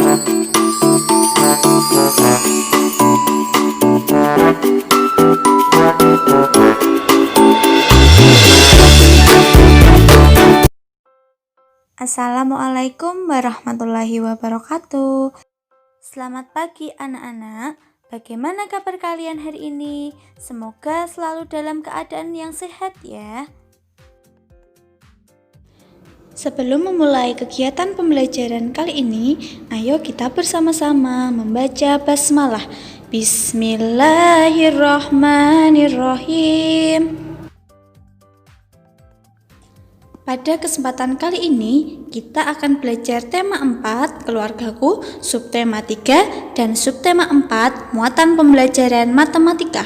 Assalamualaikum warahmatullahi wabarakatuh. Selamat pagi anak-anak. Bagaimana kabar kalian hari ini? Semoga selalu dalam keadaan yang sehat ya. Sebelum memulai kegiatan pembelajaran kali ini, ayo kita bersama-sama membaca basmalah. Bismillahirrahmanirrahim. Pada kesempatan kali ini, kita akan belajar tema 4, keluargaku, subtema 3, dan subtema 4, muatan pembelajaran matematika.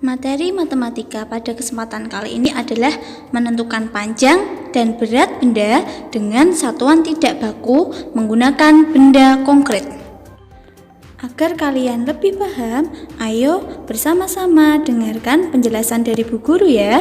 Materi matematika pada kesempatan kali ini adalah menentukan panjang dan berat benda dengan satuan tidak baku menggunakan benda konkret. Agar kalian lebih paham, ayo bersama-sama dengarkan penjelasan dari Bu Guru ya.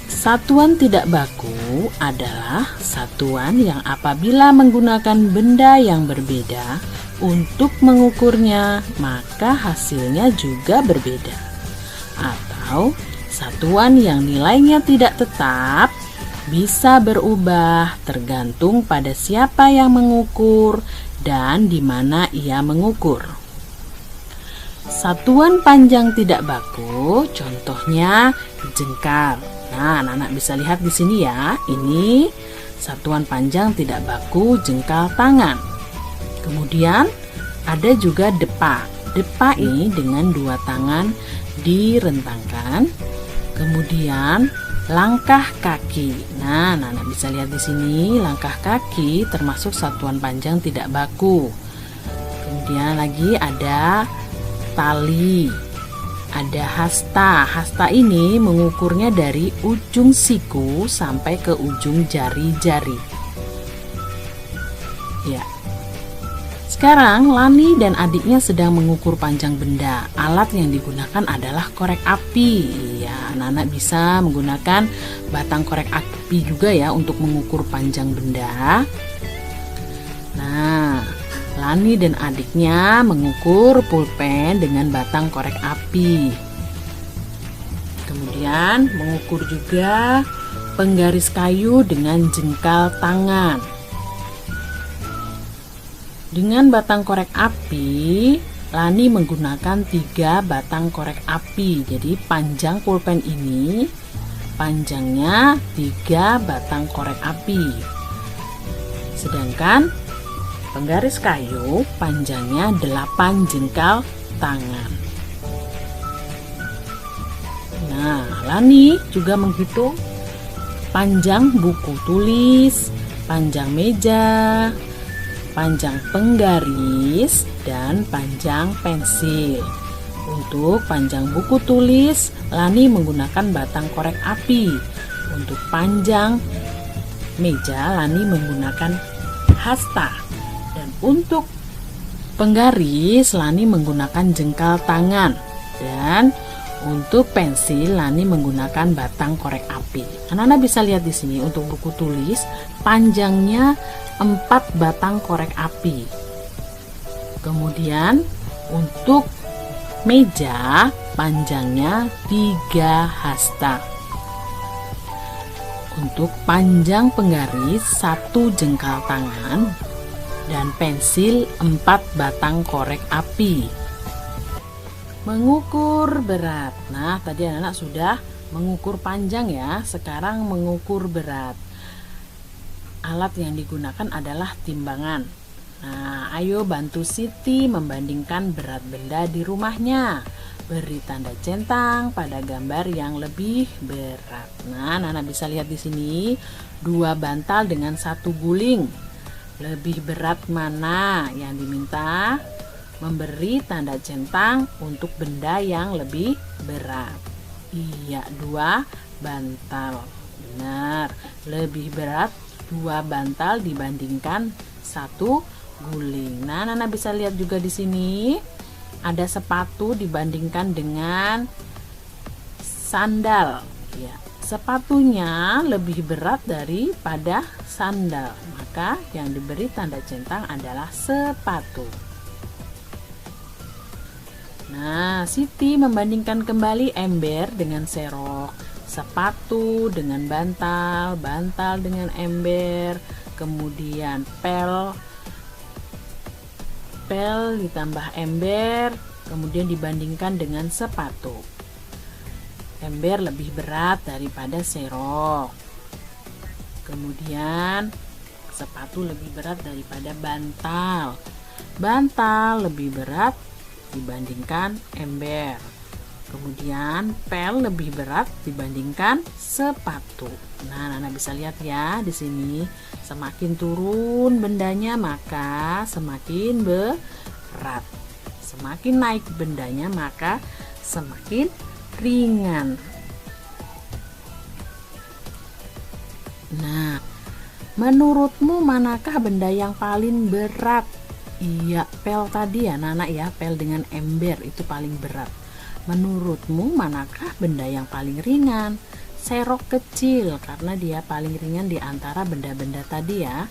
Satuan tidak baku adalah satuan yang apabila menggunakan benda yang berbeda untuk mengukurnya, maka hasilnya juga berbeda. Atau satuan yang nilainya tidak tetap, bisa berubah tergantung pada siapa yang mengukur dan di mana ia mengukur. Satuan panjang tidak baku, contohnya jengkal. Nah, anak-anak bisa lihat di sini ya. Ini satuan panjang tidak baku jengkal tangan. Kemudian ada juga depa. Depa ini dengan dua tangan direntangkan. Kemudian langkah kaki. Nah, anak-anak bisa lihat di sini langkah kaki termasuk satuan panjang tidak baku. Kemudian lagi ada tali. Ada hasta. Hasta ini mengukurnya dari ujung siku sampai ke ujung jari-jari. Ya. Sekarang Lani dan adiknya sedang mengukur panjang benda. Alat yang digunakan adalah korek api. Ya, anak-anak bisa menggunakan batang korek api juga ya untuk mengukur panjang benda. Nah, Lani dan adiknya mengukur pulpen dengan batang korek api. Kemudian mengukur juga penggaris kayu dengan jengkal tangan. Dengan batang korek api, Lani menggunakan 3 batang korek api. Jadi panjang pulpen ini, panjangnya 3 batang korek api. Sedangkan penggaris kayu panjangnya 8 jengkal tangan. Nah, Lani juga menghitung panjang buku tulis, panjang meja, panjang penggaris, dan panjang pensil. Untuk panjang buku tulis, Lani menggunakan batang korek api. Untuk panjang meja, Lani menggunakan hasta. Untuk penggaris, Lani menggunakan jengkal tangan. Dan untuk pensil, Lani menggunakan batang korek api. Anak-anak bisa lihat di sini untuk buku tulis, panjangnya 4 batang korek api. Kemudian untuk meja, panjangnya 3 hasta. Untuk panjang penggaris, 1 jengkal tangan. Dan pensil 4 batang korek api. Mengukur berat. Nah, tadi anak-anak sudah mengukur panjang ya. Sekarang mengukur berat. Alat yang digunakan adalah timbangan. Nah, ayo bantu Siti membandingkan berat benda di rumahnya. Beri tanda centang pada gambar yang lebih berat. Nah, anak-anak bisa lihat di sini 2 bantal dengan 1 guling. Lebih berat mana yang diminta? Memberi tanda centang untuk benda yang lebih berat. Iya, 2 bantal. Benar, lebih berat 2 bantal dibandingkan 1 guling. Nah, Nana bisa lihat juga di sini ada sepatu dibandingkan dengan sandal. Ya, sepatunya lebih berat daripada sandal, maka yang diberi tanda centang adalah sepatu. Nah, Siti membandingkan kembali ember dengan serok, sepatu dengan bantal, bantal dengan ember, kemudian pel ditambah ember, kemudian dibandingkan dengan sepatu. Ember lebih berat daripada serok. Kemudian sepatu lebih berat daripada bantal. Bantal lebih berat dibandingkan ember. Kemudian pel lebih berat dibandingkan sepatu. Nah, Nana bisa lihat ya di sini, semakin turun bendanya maka semakin berat. Semakin naik bendanya maka semakin ringan. Nah, menurutmu manakah benda yang paling berat? Iya, pel tadi ya Nana ya, pel dengan ember itu paling berat. Menurutmu manakah benda yang paling ringan? Serok kecil karena dia paling ringan di antara benda-benda tadi ya.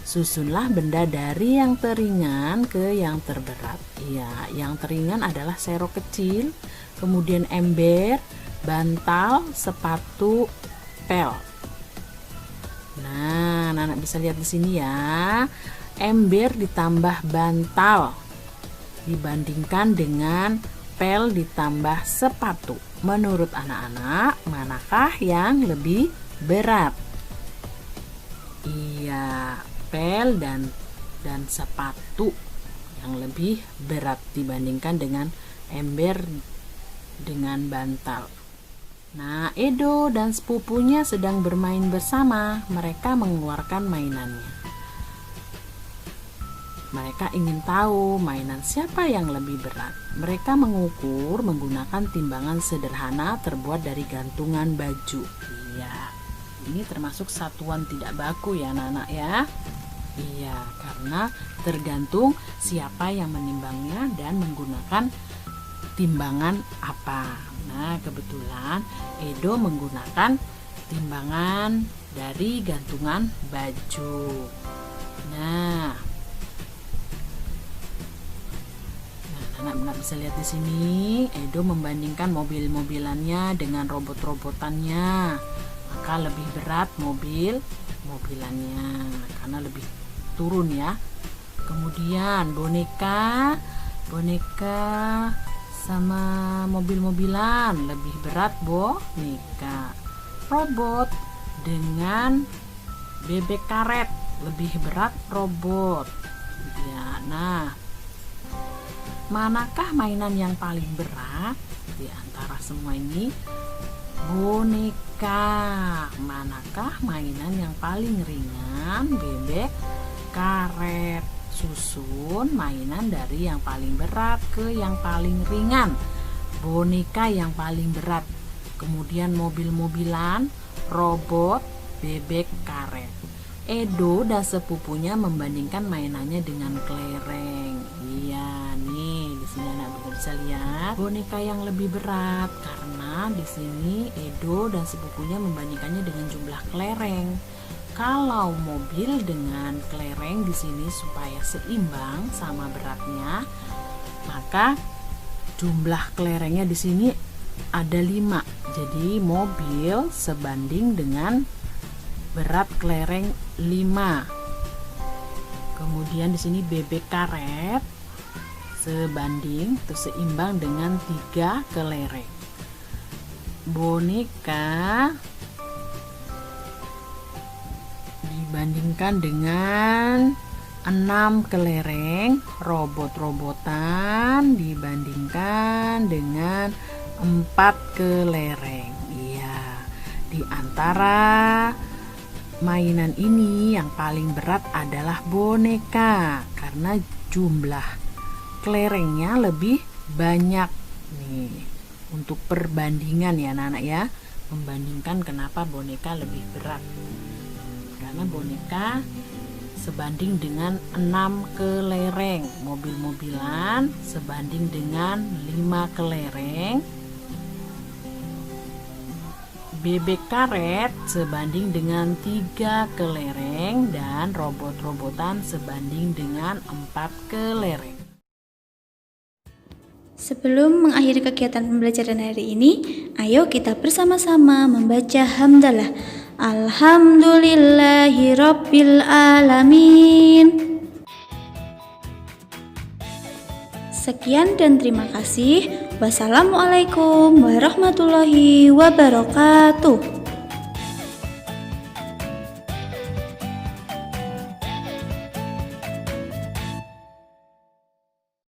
Susunlah benda dari yang teringan ke yang terberat. Iya, yang teringan adalah serok kecil, kemudian ember, bantal, sepatu, pel. Nah, Nana bisa lihat di sini ya. Ember ditambah bantal dibandingkan dengan pel ditambah sepatu. Menurut anak-anak, manakah yang lebih berat? Iya, pel dan sepatu yang lebih berat dibandingkan dengan ember dengan bantal. Nah, Edo dan sepupunya sedang bermain bersama. Mereka mengeluarkan mainannya. Mereka ingin tahu mainan siapa yang lebih berat. Mereka mengukur menggunakan timbangan sederhana terbuat dari gantungan baju. Iya, ini termasuk satuan tidak baku ya anak-anak ya. Iya, karena tergantung siapa yang menimbangnya dan menggunakan timbangan apa. Nah, kebetulan Edo menggunakan timbangan dari gantungan baju. Nah, anak-anak bisa lihat di sini, Edo membandingkan mobil-mobilannya dengan robot-robotannya. Maka lebih berat mobilannya karena lebih turun ya. Kemudian boneka sama mobil-mobilan lebih berat boneka. Robot dengan bebek karet lebih berat robot. Ya, nah, manakah mainan yang paling berat di antara semua ini? Boneka. Manakah mainan yang paling ringan? Bebek karet. Susun mainan dari yang paling berat ke yang paling ringan. Boneka yang paling berat. Kemudian mobil-mobilan, robot, bebek karet. Edo dan sepupunya membandingkan mainannya dengan kelereng. Iya, nih di sini anak bisa lihat boneka yang lebih berat karena di sini Edo dan sepupunya membandingkannya dengan jumlah kelereng. Kalau mobil dengan kelereng di sini supaya seimbang sama beratnya, maka jumlah kelerengnya di sini ada 5. Jadi mobil sebanding dengan berat kelereng 5. Kemudian di sini bebek karet sebanding atau seimbang dengan 3 kelereng. Boneka dibandingkan dengan 6 kelereng. Robot-robotan dibandingkan dengan 4 kelereng. Iya, di antara mainan ini yang paling berat adalah boneka karena jumlah kelerengnya lebih banyak. Nih, untuk perbandingan ya anak-anak ya, membandingkan kenapa boneka lebih berat. Karena boneka sebanding dengan 6 kelereng, mobil-mobilan sebanding dengan 5 kelereng, Bebek karet sebanding dengan 3 kelereng dan robot-robotan sebanding dengan 4 kelereng. Sebelum mengakhiri kegiatan pembelajaran hari ini, ayo kita bersama-sama membaca hamdalah. Alhamdulillahirabbil alamin. Sekian dan terima kasih. Wassalamualaikum warahmatullahi wabarakatuh.